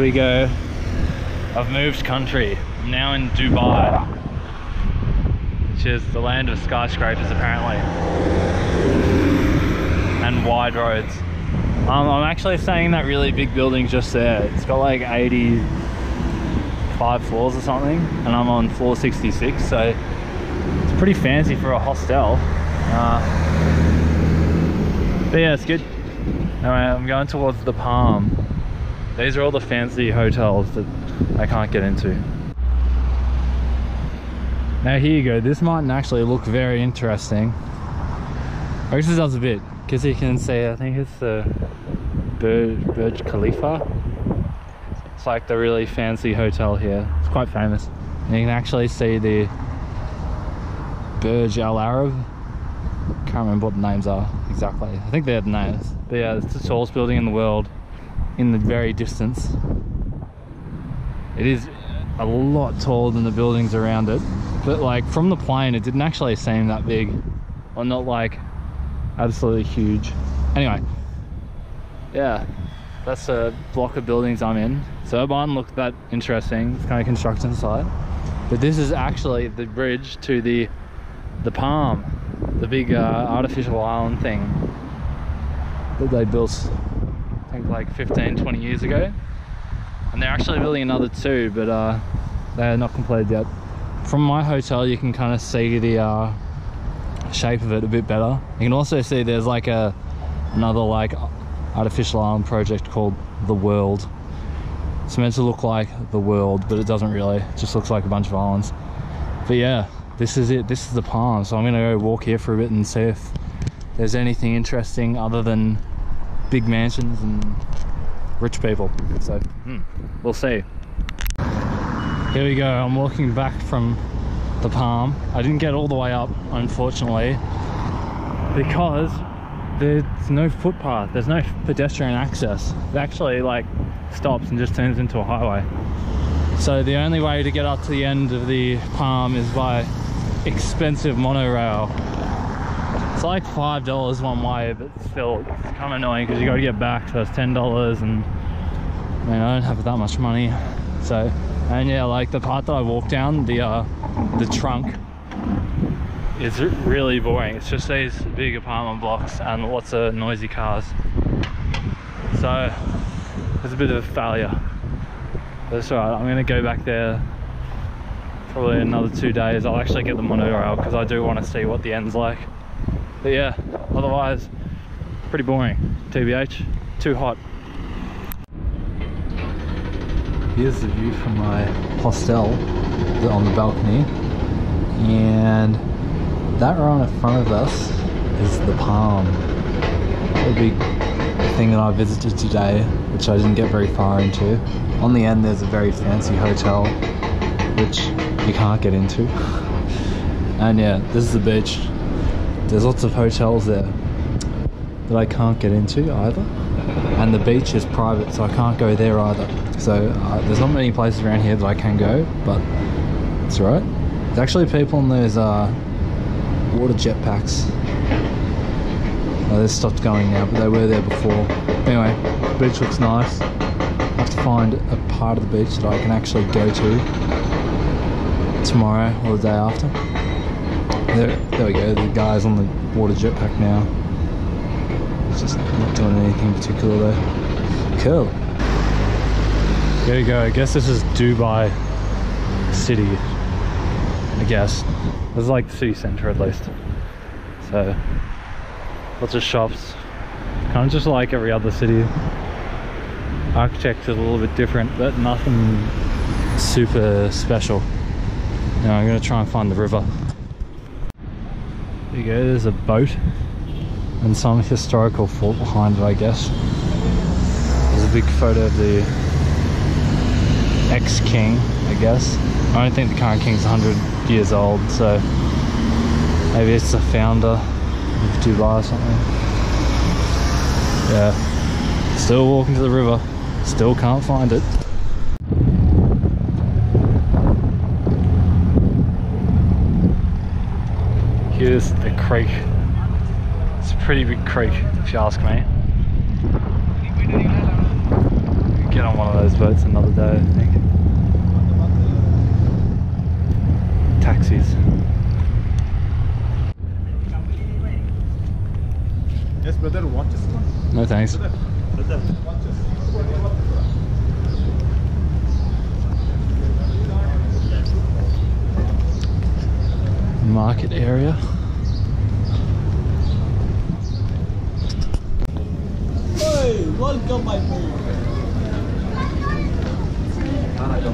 we go. I've moved country. I'm now in Dubai, which is the land of skyscrapers apparently, and wide roads. I'm actually staying in that really big building just there. It's got like 85 floors or something, and I'm on floor 66, so it's pretty fancy for a hostel. But yeah, it's good. Anyway, I'm going towards the Palm. These are all the fancy hotels that I can't get into. Now here you go. This might actually look very interesting. I guess it does a bit, because you can see, I think it's the Burj Khalifa. It's like the really fancy hotel here. It's quite famous. And you can actually see the Burj Al Arab. Can't remember what the names are exactly. I think they're the names. But yeah, it's the tallest building in the world in the very distance. It is a lot taller than the buildings around it, but like from the plane it didn't actually seem that big, or not like absolutely huge. Anyway, yeah, that's a block of buildings I'm in. So it mightn't look that interesting. It's kind of construction site, but this is actually the bridge to the Palm, the big artificial island thing that they built, I think like 15-20 years ago. And they're actually building another two, but they're not completed yet. From my hotel you can kind of see the shape of it a bit better. You can also see there's like another like artificial island project called The World. It's meant to look like the world, but it doesn't really. It just looks like a bunch of islands. But yeah, this is it. This is the Palm. So I'm gonna go walk here for a bit and see if there's anything interesting other than big mansions and rich people. So we'll see. Here we go. I'm walking back from the Palm. I didn't get all the way up, unfortunately, because there's no footpath. There's no pedestrian access. It actually like stops and just turns into a highway. So the only way to get up to the end of the Palm is by expensive monorail. It's like $5 one way, but still it's kind of annoying because you got to get back, so it's $10, and I mean, I don't have that much money. So, and yeah, like the part that I walked down, the trunk, is really boring. It's just these big apartment blocks and lots of noisy cars. So it's a bit of a failure. But it's alright. I'm gonna go back there probably another 2 days. I'll actually get the monorail because I do want to see what the end's like. But yeah, otherwise pretty boring. TBH, too hot. Here's the view from my hostel on the balcony, and that right in front of us is the Palm, the big thing that I visited today, which I didn't get very far into. On the end there's a very fancy hotel which you can't get into, and yeah, this is the beach. There's lots of hotels there that I can't get into either, and the beach is private, so I can't go there either. So there's not many places around here that I can go, but it's alright. There's actually people on those water jetpacks. They've stopped going now, but they were there before. Anyway, the beach looks nice. I have to find a part of the beach that I can actually go to tomorrow or the day after. There we go, the guy's on the water jetpack now. He's just not doing anything particular though. Cool. There you go, I guess this is Dubai City, I guess. This is like the city centre at least. So, lots of shops. Kind of just like every other city. Architecture is a little bit different, but nothing super special. Now I'm going to try and find the river. There you go, there's a boat and some historical fort behind it, I guess. There's a big photo of the ex-king, I guess. I don't think the current king's 100 years old, so maybe it's the founder of Dubai or something. Yeah, still walking to the river, still can't find it. Here's the creek. It's a pretty big creek, if you ask me. get on one of those boats another day, I think. Taxis. Yes, brother, watches. No thanks. Brother, watches. Market area. Hey, welcome my friend.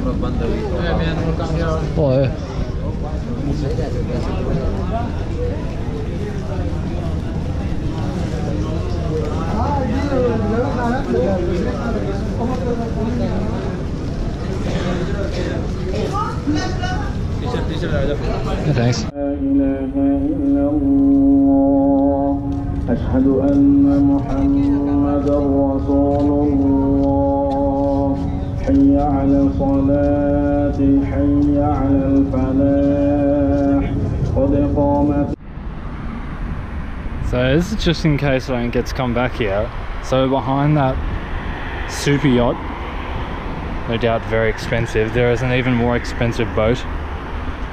Hey man, welcome here. Hello. No thanks. أشهد أن محمدا رسول الله حي على الصلاة حي على الفلاح قد قامت. So this is just in case I don't get to come back here. So behind that super yacht, no doubt very expensive, there is an even more expensive boat,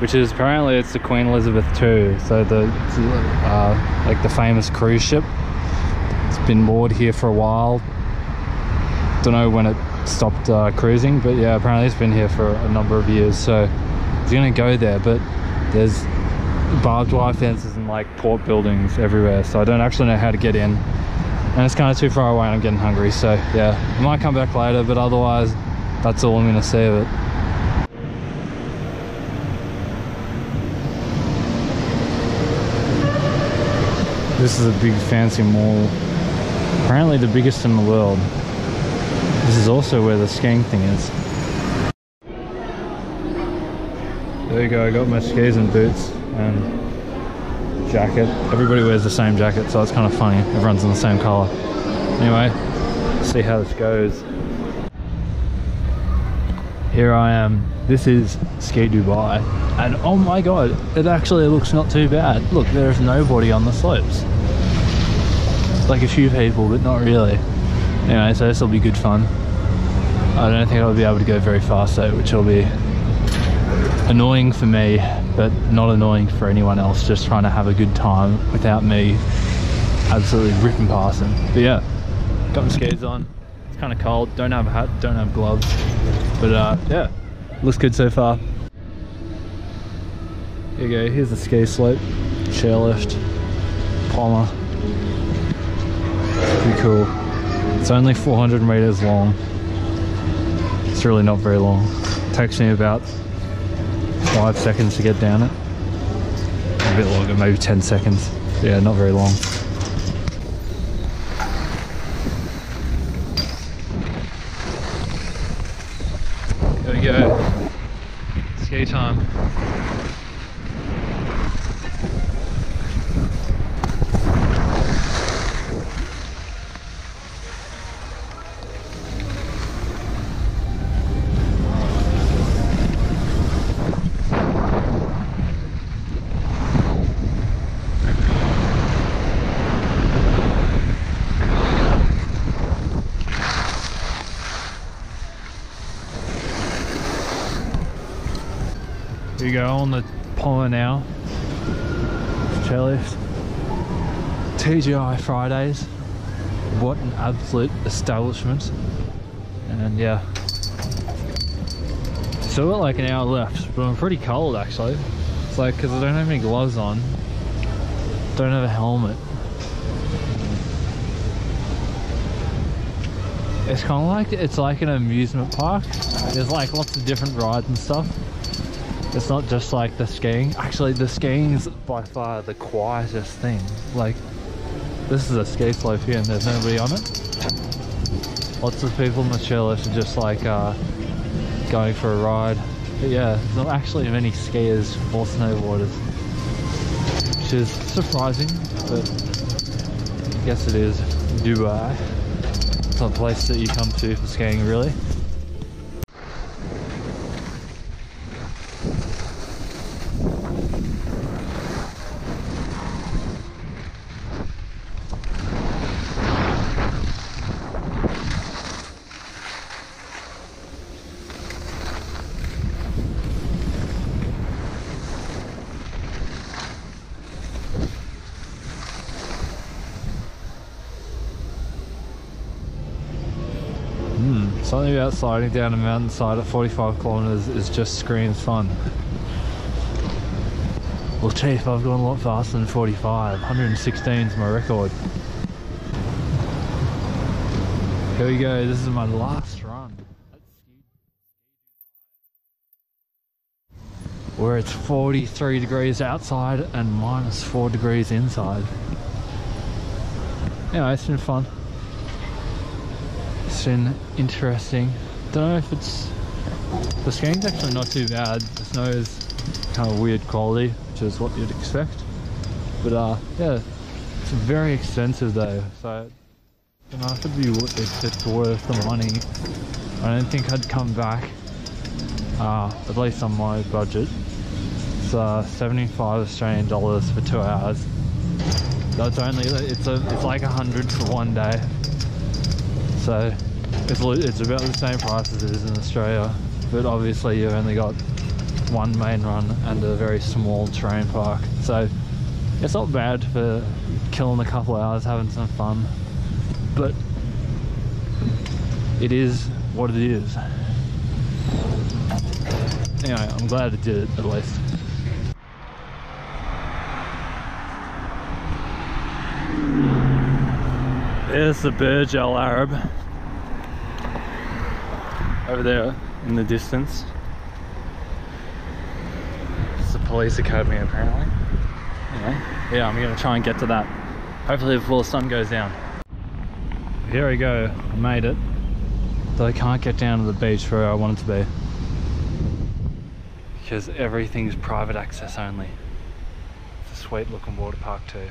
which is apparently it's the Queen Elizabeth II. So the like the famous cruise ship. It's been moored here for a while. Don't know when it stopped cruising, but yeah, apparently it's been here for a number of years. So I was gonna go there, but there's barbed wire fences and like port buildings everywhere, so I don't actually know how to get in, and it's kind of too far away and I'm getting hungry. So yeah, I might come back later, but otherwise that's all I'm gonna see of it. This is a big fancy mall, apparently the biggest in the world. This is also where the skiing thing is. There you go, I got my skis and boots and jacket. Everybody wears the same jacket, so it's kind of funny. Everyone's in the same color. Anyway, see how this goes. Here I am. This is Ski Dubai, and oh my god, it actually looks not too bad. Look, there's nobody on the slopes. Like a few people, but not really. Anyway, so this will be good fun. I don't think I'll be able to go very fast though, which will be annoying for me, but not annoying for anyone else just trying to have a good time without me absolutely ripping past them. But yeah, got my skis on. It's kind of cold, don't have a hat, don't have gloves, but yeah, looks good so far. Here you go, here's the ski slope, chairlift, Palmer. Pretty cool. It's only 400 meters long. It's really not very long. It takes me about 5 seconds to get down it. A bit longer, maybe 10 seconds. Yeah, not very long. There we go. Ski time. Here you go, on the Palmer now. Chairlift. TGI Fridays. What an absolute establishment. And yeah. Still got like an hour left, but I'm pretty cold actually. It's like, because I don't have any gloves on. Don't have a helmet. It's kind of like, it's like an amusement park. There's like lots of different rides and stuff. It's not just like the skiing. Actually, the skiing is by far the quietest thing. Like, this is a ski slope here and there's nobody on it. Lots of people in the chairlift are just like going for a ride. But yeah, there's not actually many skiers or snowboarders, which is surprising, but I guess it is Dubai. It's not a place that you come to for skiing, really. Something about sliding down a mountainside at 45 kilometers is just screams fun. Well, chief, I've gone a lot faster than 45. 116 is my record. Here we go, this is my last run. Where it's 43 degrees outside and minus 4 degrees inside. Anyway, it's been fun. It's been interesting. Don't know if it's... The skiing's actually not too bad. The snow is kind of weird quality, which is what you'd expect. But yeah, it's very expensive though. So, you know, if it's worth the money, I don't think I'd come back. At least on my budget. It's 75 Australian dollars for 2 hours. That's only, it's like 100 for 1 day. So it's about the same price as it is in Australia, but obviously you've only got one main run and a very small terrain park. So it's not bad for killing a couple of hours, having some fun, but it is what it is. Anyway, I'm glad I did it at least. There's the Burj Al Arab over there in the distance. It's the police academy apparently. Anyway, yeah, I'm gonna try and get to that. Hopefully before the sun goes down. Here we go, I made it. Though I can't get down to the beach where I want it to be, because everything's private access only. It's a sweet looking water park too.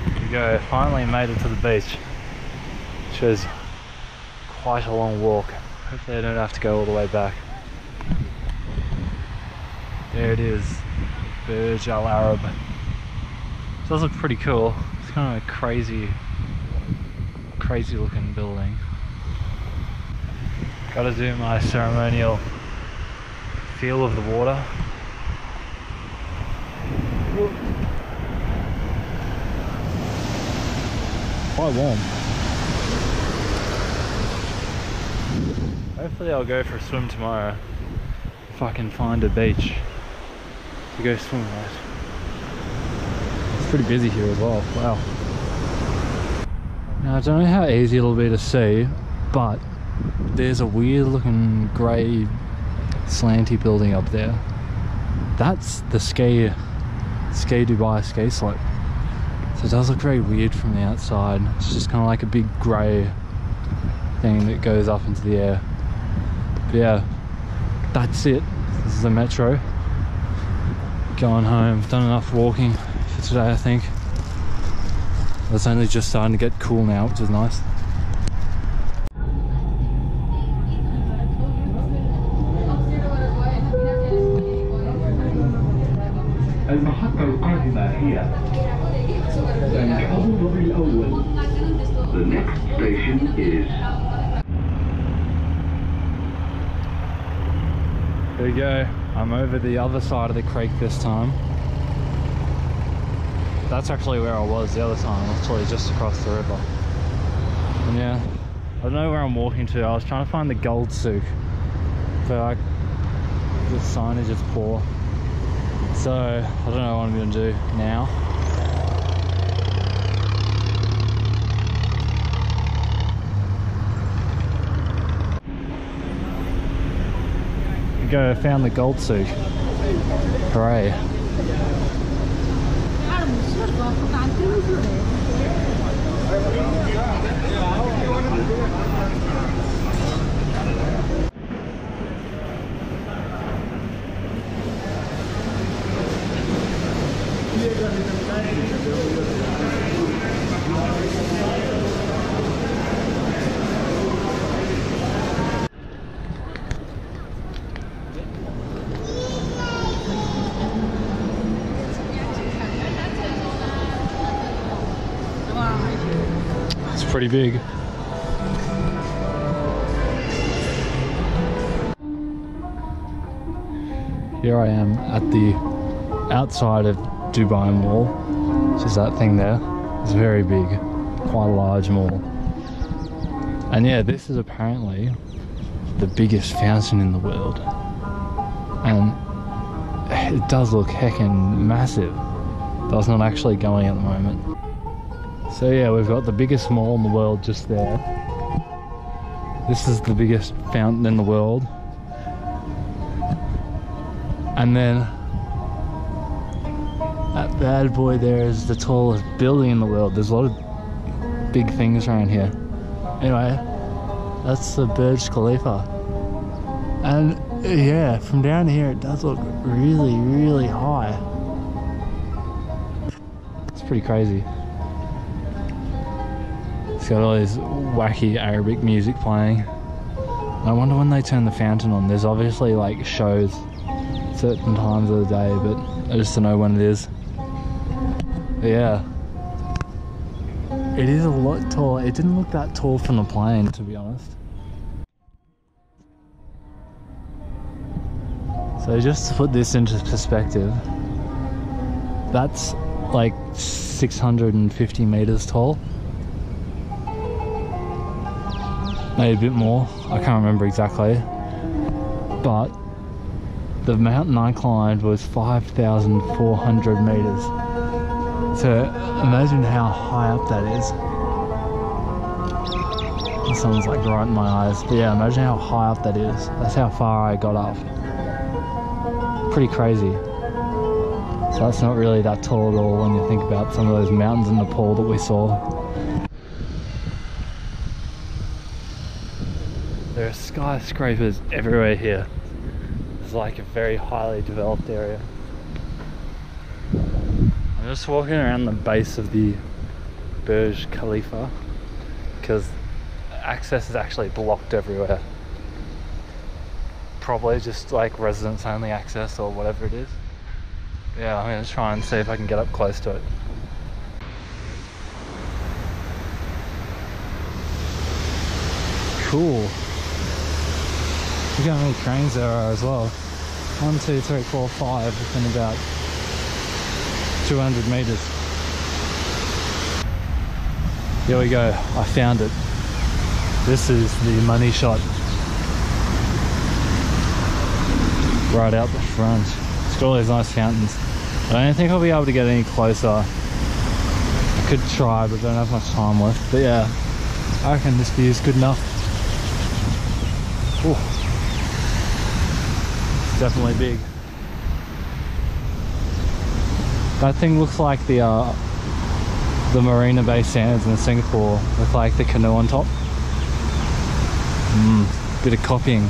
Here we go, finally made it to the beach, which is quite a long walk. Hopefully I don't have to go all the way back. There it is, Burj Al Arab. It does look pretty cool. It's kind of a crazy looking building. Gotta do my ceremonial feel of the water. Quite warm. Hopefully I'll go for a swim tomorrow if I can find a beach to go swim at. It's pretty busy here as well. Wow. Now I don't know how easy it'll be to see, but there's a weird looking grey slanty building up there. That's the Ski Dubai ski slope. So it does look very weird from the outside. It's just kind of like a big grey thing that goes up into the air. But yeah, that's it. This is the metro. Going home. Done enough walking for today, I think. It's only just starting to get cool now, which is nice. المحطة القادمة هي الحوض الأول. The next station is. There we go. I'm over the other side of the creek this time. That's actually where I was the other time, actually just across the river. And yeah, I don't know where I'm walking to. I was trying to find the gold souk, but the signage is poor. So I don't know what I'm going to do now. Go, found the gold souk. Hooray. It's pretty big. Here I am at the outside of Dubai Mall, which is that thing there. It's very big. quite a large mall. And yeah, this is apparently the biggest fountain in the world. And it does look heckin' massive. Though it's not actually going at the moment. So yeah, we've got the biggest mall in the world just there. This is the biggest fountain in the world. And then that bad boy there is the tallest building in the world. There's a lot of big things around here. Anyway, that's the Burj Khalifa. And yeah, from down here it does look really, really high. It's pretty crazy. It's got all this wacky Arabic music playing. I wonder when they turn the fountain on. There's obviously like shows certain times of the day, but I just don't know when it is. But yeah, it is a lot tall. It didn't look that tall from the plane, to be honest. So just to put this into perspective, that's like 650 meters tall. Maybe a bit more, I can't remember exactly. But the mountain I climbed was 5,400 meters. So imagine how high up that is. Someone's like right in my eyes. But yeah, imagine how high up that is. That's how far I got up. Pretty crazy. So that's not really that tall at all when you think about some of those mountains in Nepal that we saw. There are skyscrapers everywhere here. It's like a very highly developed area. I'm just walking around the base of the Burj Khalifa because access is actually blocked everywhere. Probably just like residents only access or whatever it is. Yeah, I'm gonna try and see if I can get up close to it. Cool. Look how many trains there are as well. 1, 2, 3, 4, 5 within about 200 meters. Here we go, I found it. This is the money shot. Right out the front. It's got all these nice fountains. I don't think I'll be able to get any closer. I could try, but don't have much time left. But yeah, I reckon this view is good enough. Ooh. It's definitely big. That thing looks like the Marina Bay Sands in Singapore with like the canoe on top. Bit of copying.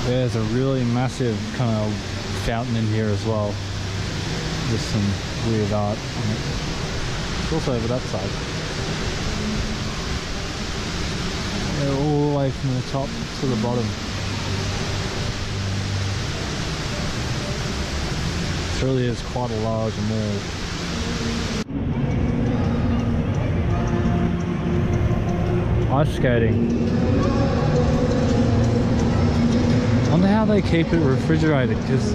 There's a really massive kind of fountain in here as well. With some weird art on it. It's also over that side. Yeah, all the way from the top to the bottom. This really is quite a large mall. Ice skating. I wonder how they keep it refrigerated because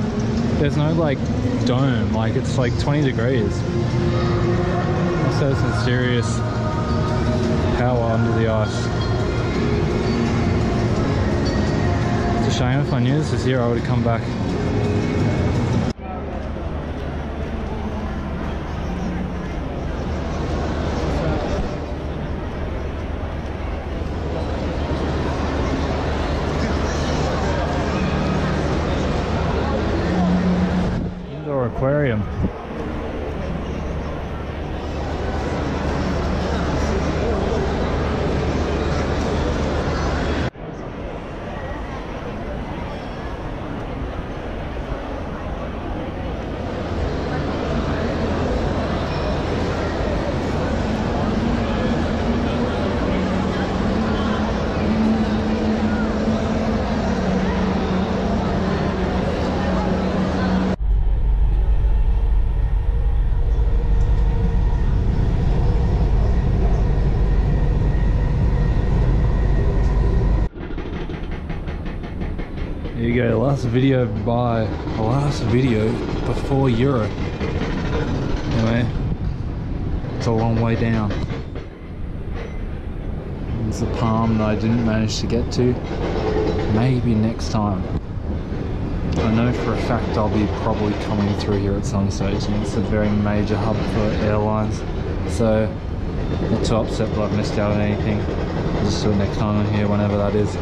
there's no like dome, like it's like 20 degrees. So some serious power under the ice. It's a shame. If I knew this was here I would have come back. Aquarium. we go, last video before Europe. Anyway, it's a long way down. There's a palm that I didn't manage to get to. Maybe next time. I know for a fact I'll be probably coming through here at some stage, and it's a very major hub for airlines. So, not too upset that I've missed out on anything. I'll just do it next time I'm here, whenever that is.